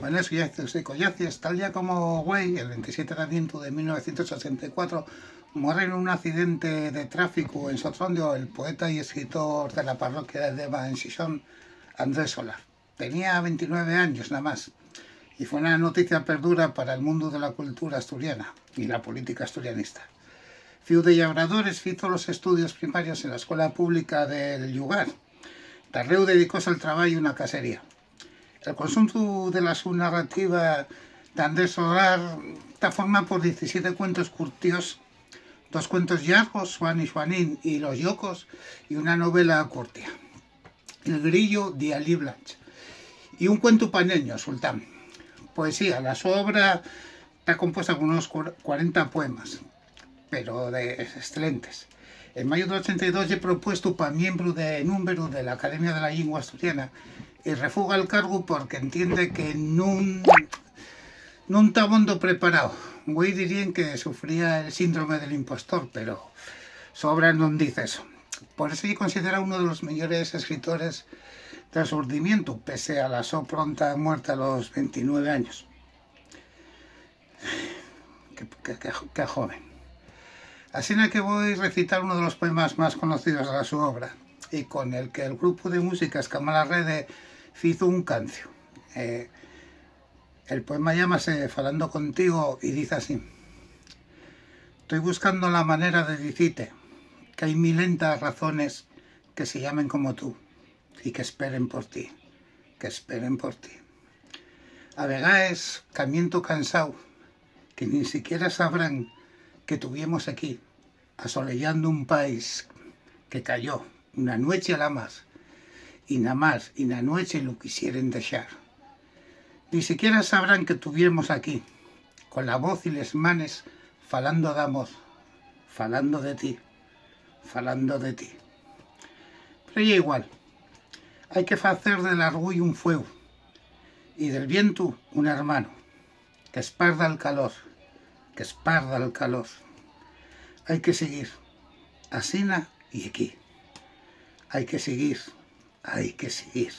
Bueno, eso ya es tal día como hoy, el 27 de agosto de 1984, muere en un accidente de tráfico en Sotrondio el poeta y escritor de la parroquia de Deva en Xixón, Andrés Solar. Tenía 29 años nada más y fue una noticia perdura para el mundo de la cultura asturiana y la política asturianista. Fiu de llabradores hizo los estudios primarios en la escuela pública del lugar. Tarreu dedicóse al trabajo y una casería. El conjunto de la su narrativa de Andrés Solar está formado por 17 cuentos curtios, 2 cuentos largos, Juan y Juanín y Los Yocos, y una novela corta, El Grillo de Ali Blanche, y un cuento paneño, Sultán. Poesía, la su obra está compuesta con unos 40 poemas, pero de excelentes. En mayo del 82 he propuesto para miembro de número de la Academia de la Lengua Asturiana y refuga el cargo porque entiende que no está bondo preparado. Güey dirían que sufría el síndrome del impostor, pero su obra no dice eso. Por eso yo considero uno de los mejores escritores del Surgimiento, pese a la so pronta muerte a los 29 años. Qué joven. Así que voy a recitar uno de los poemas más conocidos de su obra y con el que el grupo de música Escamala Rede hizo un cancio. El poema llámase Falando contigo y dice así: estoy buscando la manera de decirte que hay milentas razones que se llamen como tú y que esperen por ti, que esperen por ti. A vegaes camiento cansado que ni siquiera sabrán que tuvimos aquí, asolellando un país que cayó una noche a la más, y na más y na noche lo quisieren dejar. Ni siquiera sabrán que tuvimos aquí, con la voz y les manes, falando de amor, falando de ti, falando de ti. Pero ya igual, hay que hacer del orgullo un fuego, y del viento un hermano, que esparda el calor, que esparda el calor. Hay que seguir, asina y aquí. Hay que seguir, hay que seguir.